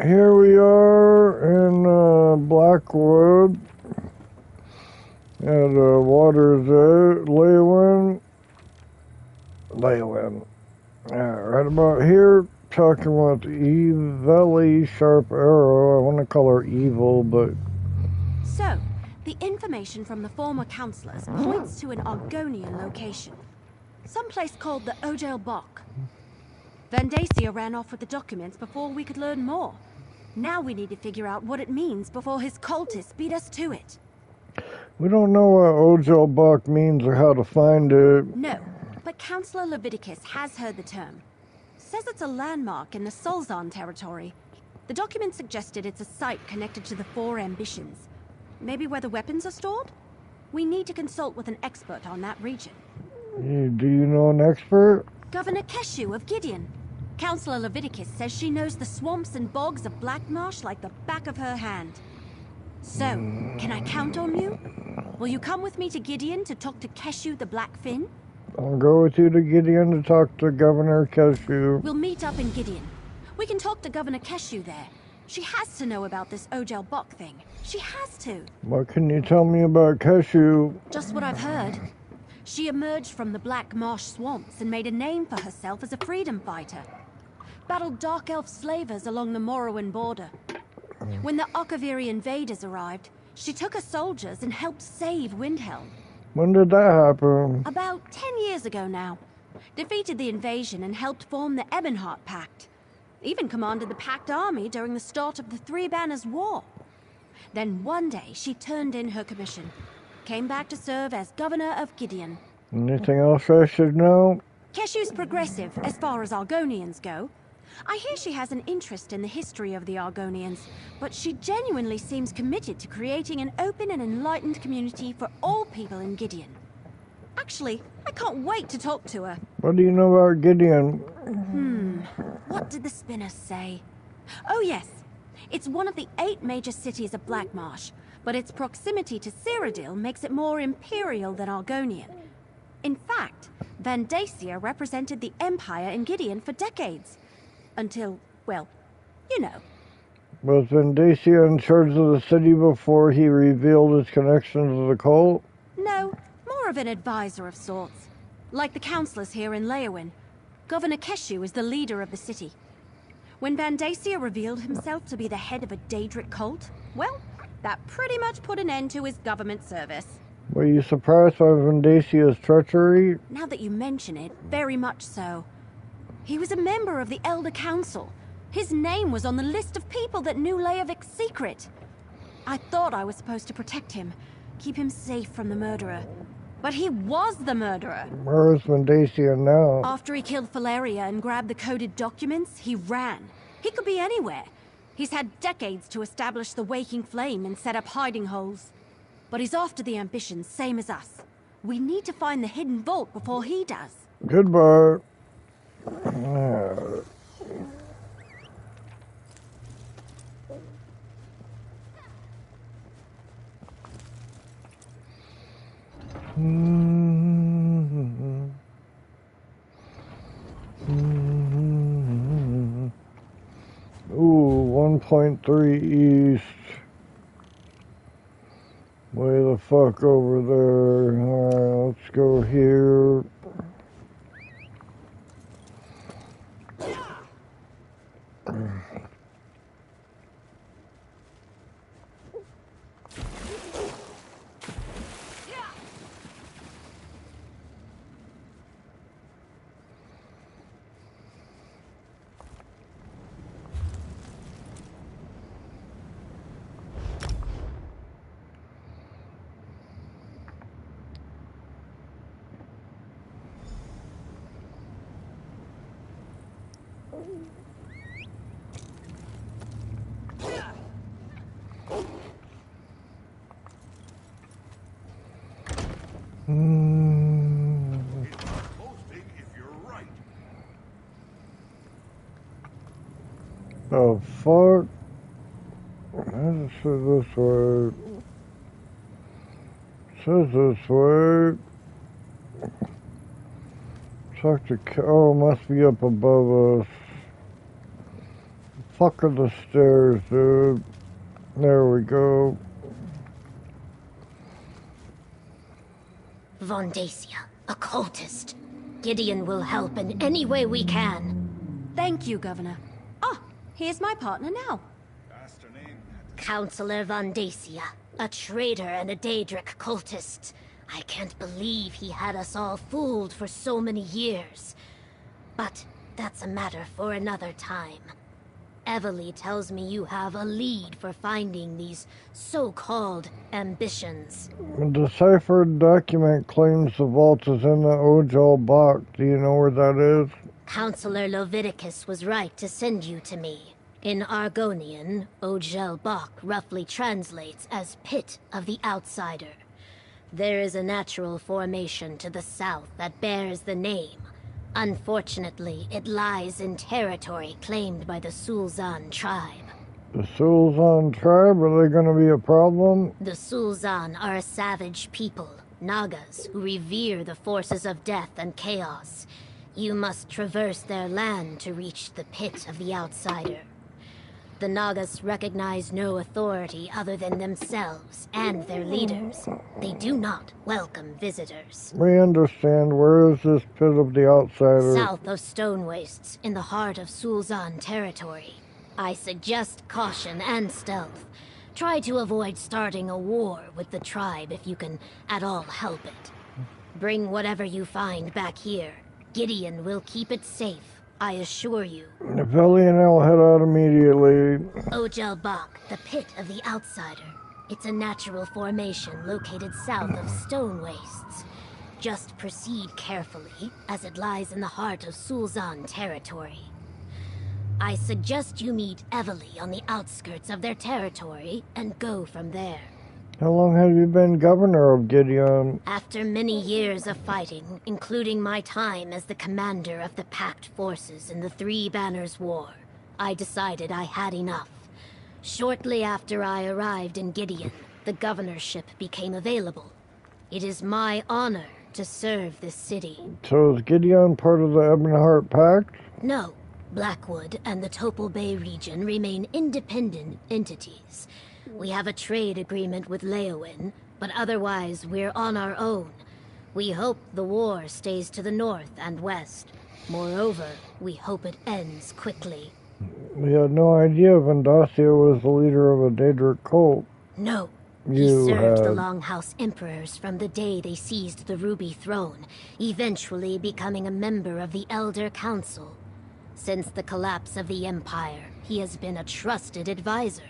Here we are in Blackwood at Waters Leyland. Right about here, talking with Evely Sharp Arrow. I want to call her Evil, but... So, the information from the former councillors points to an Argonian location. Someplace called the Ojel Bok. Vandacia ran off with the documents before we could learn more. Now we need to figure out what it means before his cultists beat us to it. We don't know what Ojel Bok means or how to find it. No, but Councillor Leviticus has heard the term. Says it's a landmark in the Solzan territory. The document suggested it's a site connected to the Four Ambitions. Maybe where the weapons are stored? We need to consult with an expert on that region. Do you know an expert? Governor Keshu of Gideon. Councillor Leviticus says she knows the swamps and bogs of Black Marsh like the back of her hand. So, can I count on you? Will you come with me to Gideon to talk to Keshu the Blackfin? I'll go with you to Gideon to talk to Governor Keshu. We'll meet up in Gideon. We can talk to Governor Keshu there. She has to know about this Ojel Bok thing. She has to. What can you tell me about Keshu? Just what I've heard. She emerged from the Black Marsh swamps and made a name for herself as a freedom fighter. Battled Dark Elf slavers along the Morrowind border. When the Okaviri invaders arrived, she took her soldiers and helped save Windhelm. When did that happen? About 10 years ago now. Defeated the invasion and helped form the Ebonheart Pact. Even commanded the Pact army during the start of the Three Banners War. Then one day she turned in her commission. Came back to serve as governor of Gideon. Anything else I should know? Keshu's progressive as far as Argonians go. I hear she has an interest in the history of the Argonians, but she genuinely seems committed to creating an open and enlightened community for all people in Gideon. Actually, I can't wait to talk to her. What do you know about Gideon? What did the spinners say? Oh yes, it's one of the 8 major cities of Blackmarsh, but its proximity to Cyrodiil makes it more imperial than Argonian. In fact, Vandacia represented the Empire in Gideon for decades. Until, well, you know. Was Vandacia in charge of the city before he revealed his connection to the cult? No, more of an advisor of sorts. Like the councillors here in Leowyn. Governor Keshu is the leader of the city. When Vandacia revealed himself to be the head of a Daedric cult, well, that pretty much put an end to his government service. Were you surprised by Vandacia's treachery? Now that you mention it, very much so. He was a member of the Elder Council. His name was on the list of people that knew Leovik's secret. I thought I was supposed to protect him, keep him safe from the murderer. But he was the murderer. Where is Vandacia now? After he killed Valeria and grabbed the coded documents, he ran. He could be anywhere. He's had decades to establish the Waking Flame and set up hiding holes. But he's after the ambitions, same as us. We need to find the hidden vault before he does. Goodbye. Ooh, 1.3 east. Way the fuck over there. Alright, let's go here. Oh, fuck. It says this way. It says this way. Talk to... Oh, must be up above us. fuck are the stairs, dude? There we go. Vondacia, a cultist. Gideon will help in any way we can. Thank you, Governor. Ah, here's my partner now. Counselor Vondacia, a traitor and a Daedric cultist. I can't believe he had us all fooled for so many years. But that's a matter for another time. Evely tells me you have a lead for finding these so-called ambitions. A deciphered document claims the vault is in the Ojal box. Do you know where that is? Counselor Leviticus was right to send you to me. In Argonian, Ojal Bok roughly translates as Pit of the Outsider. There is a natural formation to the south that bears the name. Unfortunately, it lies in territory claimed by the Sulzan tribe. The Sulzan tribe? Are they gonna be a problem? The Sulzan are a savage people, Nagas, who revere the forces of death and chaos. You must traverse their land to reach the Pit of the Outsider. The Nagas recognize no authority other than themselves and their leaders. They do not welcome visitors. We understand. Where is this Pit of the Outsider? South of Stone Wastes, in the heart of Sulzan territory. I suggest caution and stealth. Try to avoid starting a war with the tribe if you can at all help it. Bring whatever you find back here. Gideon will keep it safe, I assure you. Veli and I'll head out immediately. Ojal Bok, the Pit of the Outsider. It's a natural formation located south of Stone Wastes. Just proceed carefully, as it lies in the heart of Sulzan territory. I suggest you meet Evely on the outskirts of their territory and go from there. How long have you been governor of Gideon? After many years of fighting, including my time as the commander of the Pact forces in the Three Banners War, I decided I had enough. Shortly after I arrived in Gideon, the governorship became available. It is my honor to serve this city. So is Gideon part of the Ebonheart Pact? No. Blackwood and the Topal Bay region remain independent entities. We have a trade agreement with Leowin, but otherwise we're on our own. We hope the war stays to the north and west. Moreover, we hope it ends quickly. We had no idea Vondacia was the leader of a Daedric cult. No. You He served the had. Longhouse Emperors from the day they seized the Ruby Throne, eventually becoming a member of the Elder Council. Since the collapse of the Empire, he has been a trusted advisor,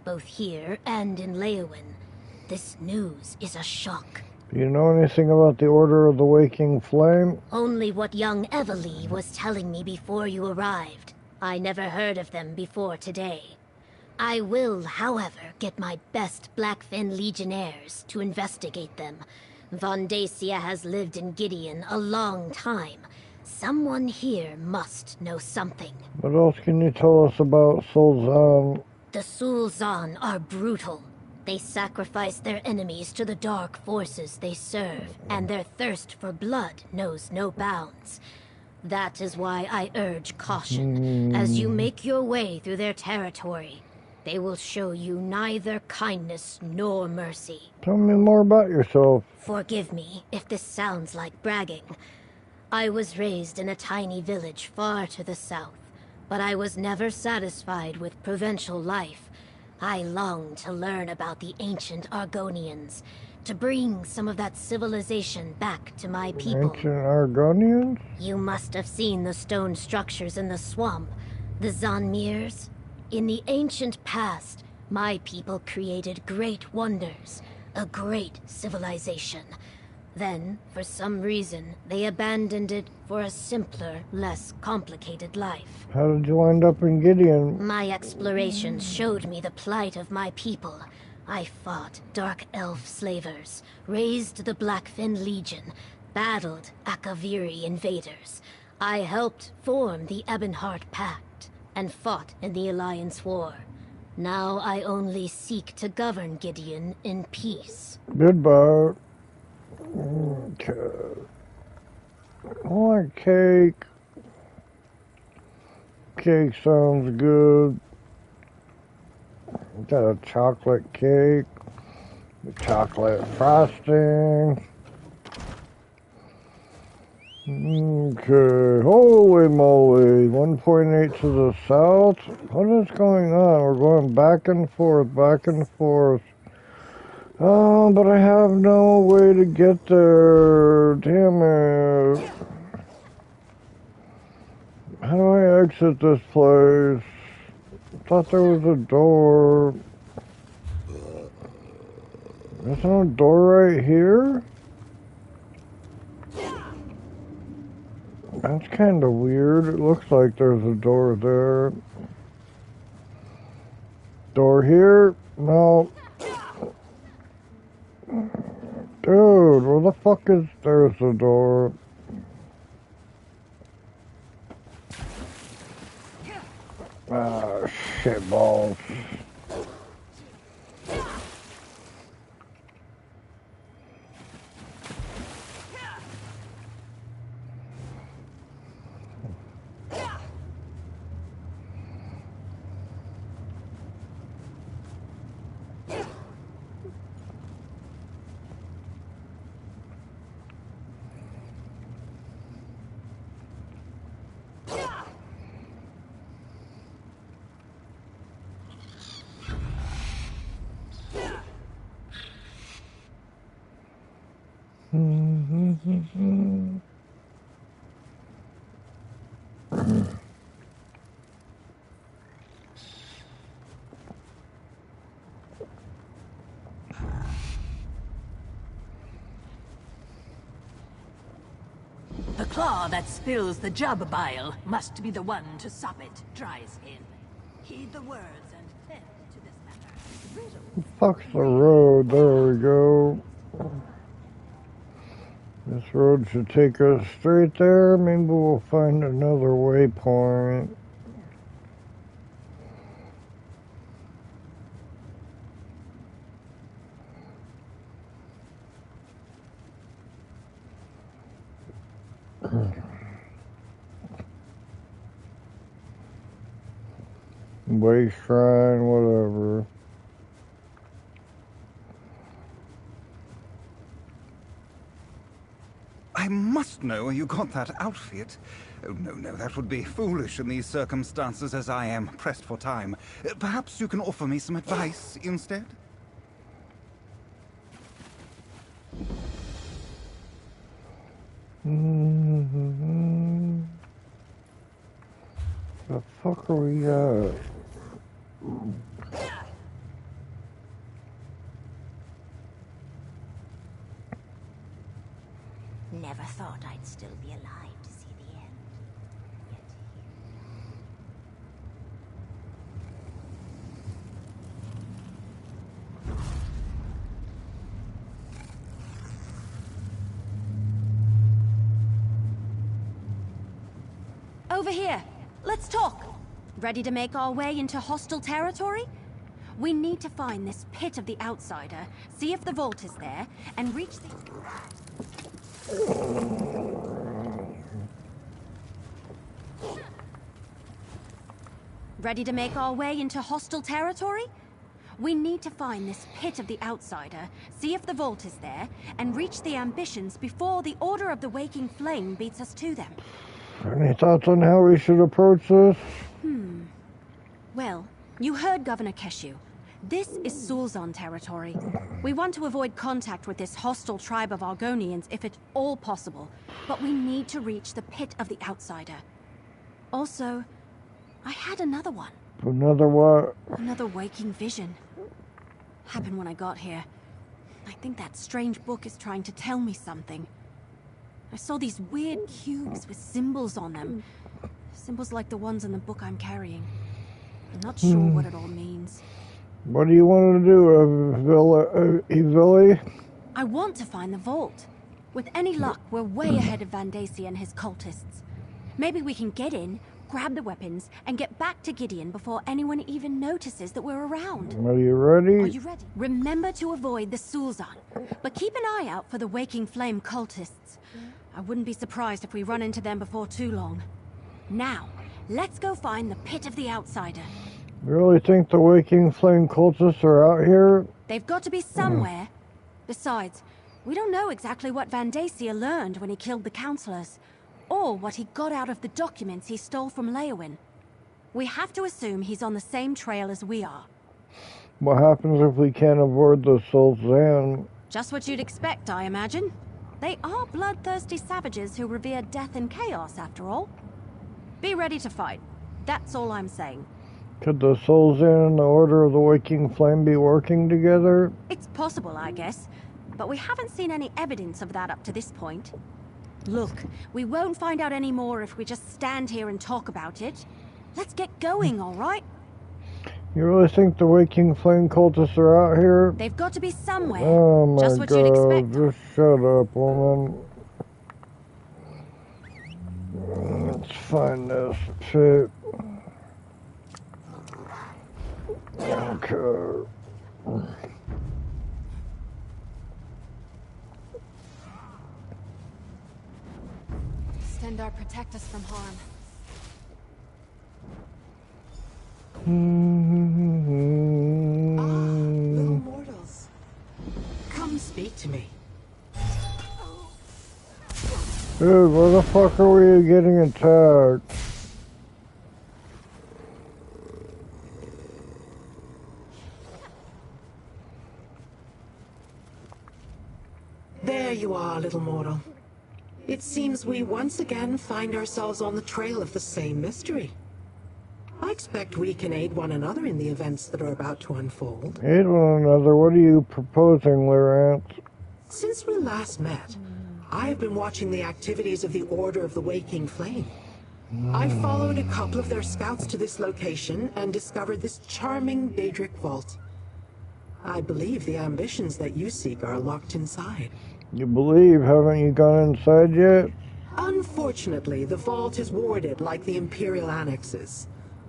both here and in Leowin. This news is a shock. Do you know anything about the Order of the Waking Flame? Only what young Evely was telling me before you arrived. I never heard of them before today. I will, however, get my best Blackfin Legionnaires to investigate them. Vondacia has lived in Gideon a long time. Someone here must know something. What else can you tell us about Sulzan? The Sulzan are brutal. They sacrifice their enemies to the dark forces they serve, and their thirst for blood knows no bounds. That is why I urge caution. As you make your way through their territory, they will show you neither kindness nor mercy. Tell me more about yourself. Forgive me if this sounds like bragging. I was raised in a tiny village far to the south, but I was never satisfied with provincial life. I longed to learn about the ancient Argonians, to bring some of that civilization back to my people. Ancient Argonians? You must have seen the stone structures in the swamp, the Zanmirs. In the ancient past, my people created great wonders, a great civilization. Then, for some reason, they abandoned it for a simpler, less complicated life. How did you wind up in Gideon? My explorations showed me the plight of my people. I fought dark elf slavers, raised the Blackfin Legion, battled Akaviri invaders. I helped form the Ebonheart Pact, and fought in the Alliance War. Now I only seek to govern Gideon in peace. Goodbye. Okay. I like cake. Cake sounds good. Got a chocolate cake, with chocolate frosting. Okay, holy moly, 1.8 to the south. What is going on? We're going back and forth, back and forth. Oh, but I have no way to get there. Damn it. How do I exit this place? I thought there was a door. There's no door right here? That's kind of weird. It looks like there's a door there. Door here? No. Dude, where the fuck is... There's the door. Ah, shit balls. The claw that spills the jub bile must be the one to sop it, dries in. Heed the words and tend to this matter. Fuck's the road. There we go. This road should take us straight there. Maybe we'll find another waypoint. Way shrine, whatever. I must know where you got that outfit. Oh, no, that would be foolish in these circumstances as I am pressed for time. Perhaps you can offer me some advice instead? The fuck are we at? Never thought I'd still be alive to see the end. Yet here. Over here. Let's talk. Ready to make our way into hostile territory? We need to find this pit of the outsider, see if the vault is there, and reach the... Ready to make our way into hostile territory? We need to find this pit of the outsider, see if the vault is there, and reach the ambitions before the Order of the Waking Flame beats us to them. Any thoughts on how we should approach this? Well, you heard Governor Keshu. This is Sulzon territory. We want to avoid contact with this hostile tribe of Argonians if at all possible, but we need to reach the pit of the outsider. Also, I had another one. Another what? Another waking vision. Happened when I got here. I think that strange book is trying to tell me something. I saw these weird cubes with symbols on them. Symbols like the ones in the book I'm carrying. I'm not sure what it all means. What do you want to do, Evili? I want to find the vault. With any luck, we're way ahead of Vandasi and his cultists. Maybe we can get in, grab the weapons, and get back to Gideon before anyone even notices that we're around. Are you ready? Are you ready? Remember to avoid the Sulzon, but keep an eye out for the Waking Flame cultists. I wouldn't be surprised if we run into them before too long. Now, let's go find the pit of the outsider. You really think the Waking Flame cultists are out here? They've got to be somewhere. Besides, we don't know exactly what Van Dacia learned when he killed the councillors, or what he got out of the documents he stole from Leowin. We have to assume he's on the same trail as we are. What happens if we can't avoid the ScroLLs? Just what you'd expect, I imagine. They are bloodthirsty savages who revere death and chaos, after all. Be ready to fight. That's all I'm saying. Could the ScroLLs and the Order of the Waking Flame be working together? It's possible, I guess, but we haven't seen any evidence of that up to this point. Look, we won't find out any more if we just stand here and talk about it. Let's get going, all right? You really think the Waking Flame cultists are out here? They've got to be somewhere. Oh my Just what you'd expect. God, just shut up, woman. Let's find this pit. Okay. Stendarr, protect us from harm. Little mortals. Come speak to me. Dude, where the fuck are we getting attacked? There you are, little mortal. It seems we once again find ourselves on the trail of the same mystery. I expect we can aid one another in the events that are about to unfold. Aid one another? What are you proposing, Lyrant? Since we last met, I have been watching the activities of the Order of the Waking Flame. I followed a couple of their scouts to this location and discovered this charming Daedric vault. I believe the ambitions that you seek are locked inside. You believe? Haven't you gone inside yet? Unfortunately, the vault is warded like the Imperial annexes.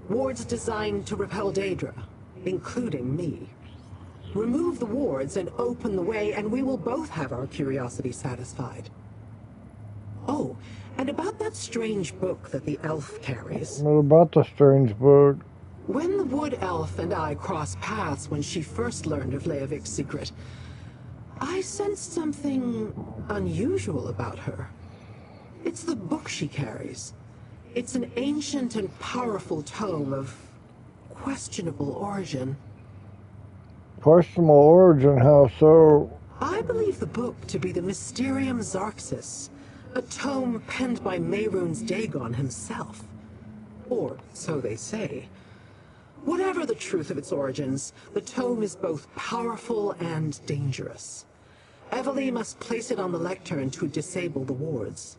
Wards designed to repel Daedra, including me. Remove the wards and open the way, and we will both have our curiosity satisfied. Oh, and about that strange book that the elf carries. What about the strange book? When the wood elf and I crossed paths when she first learned of Leovik's secret, I sensed something unusual about her. It's the book she carries. It's an ancient and powerful tome of questionable origin. Questionable origin? How so? I believe the book to be the Mysterium Xarxis, a tome penned by Mehrunes Dagon himself. Or so they say. Whatever the truth of its origins, the tome is both powerful and dangerous. Evely must place it on the lectern to disable the wards.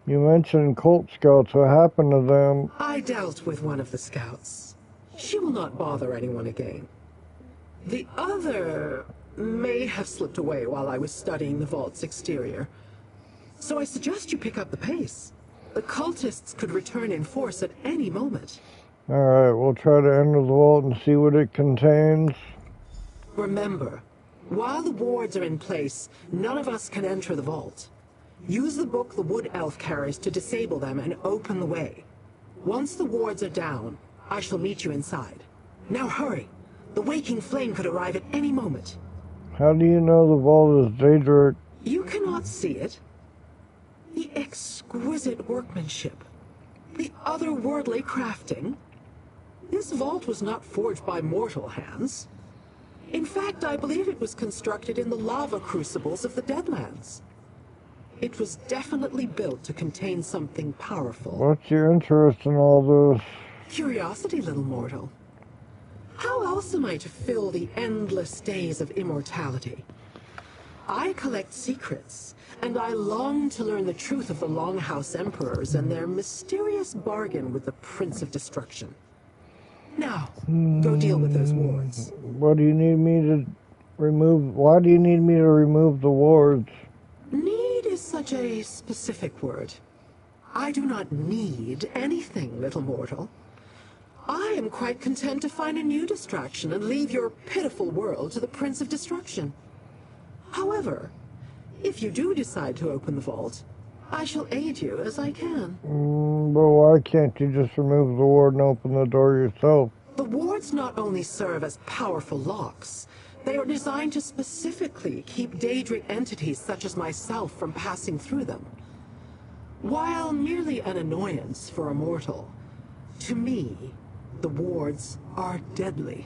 You mentioned cult scouts. What happened to them? I dealt with one of the scouts. She will not bother anyone again. The other may have slipped away while I was studying the vault's exterior. So I suggest you pick up the pace. The cultists could return in force at any moment. Alright, we'll try to enter the vault and see what it contains. Remember, while the wards are in place, none of us can enter the vault. Use the book the wood elf carries to disable them and open the way. Once the wards are down, I shall meet you inside. Now hurry! The Waking Flame could arrive at any moment. How do you know the vault is Daedric? You cannot see it. The exquisite workmanship. The otherworldly crafting. This vault was not forged by mortal hands. In fact, I believe it was constructed in the lava crucibles of the Deadlands. It was definitely built to contain something powerful. What's your interest in all this? Curiosity, little mortal. How else am I to fill the endless days of immortality? I collect secrets, and I long to learn the truth of the Longhouse Emperors and their mysterious bargain with the Prince of Destruction. Now, go deal with those wards. What do you need me to remove? Why do you need me to remove the wards? Need is such a specific word. I do not need anything, little mortal. I am quite content to find a new distraction and leave your pitiful world to the Prince of Destruction. However, if you do decide to open the vault, I shall aid you as I can. But why can't you just remove the ward and open the door yourself? The wards not only serve as powerful locks, they are designed to specifically keep Daedric entities such as myself from passing through them. While merely an annoyance for a mortal, to me, the wards are deadly.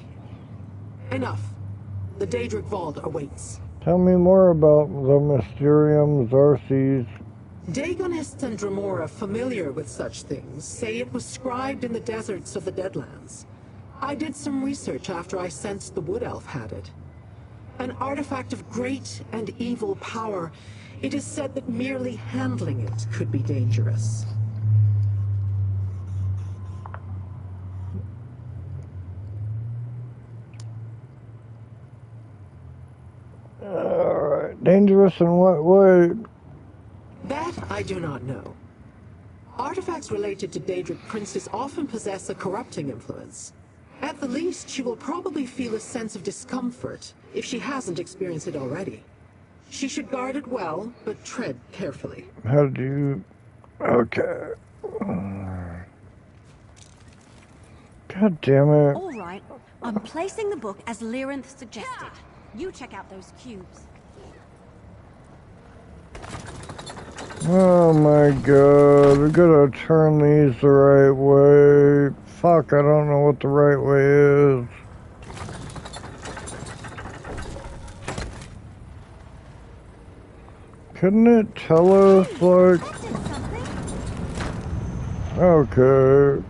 Enough. The Daedric Vault awaits. Tell me more about the Mysterium Xarces. Daegonists and Dremora familiar with such things say it was scribed in the deserts of the Deadlands. I did some research after I sensed the Wood Elf had it. An artifact of great and evil power, it is said that merely handling it could be dangerous. Alright, dangerous in what way? That I do not know. Artifacts related to Daedric princes often possess a corrupting influence. At the least, she will probably feel a sense of discomfort if she hasn't experienced it already. She should guard it well, but tread carefully. How do you... Okay. God damn it. All right, I'm placing the book as Lyrinth suggested. You check out those cubes. Oh my god, we gotta turn these the right way. Fuck, I don't know what the right way is. Couldn't it tell us, like... Okay.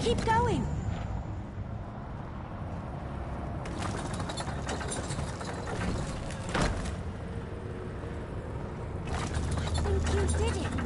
Keep going! I think you did it.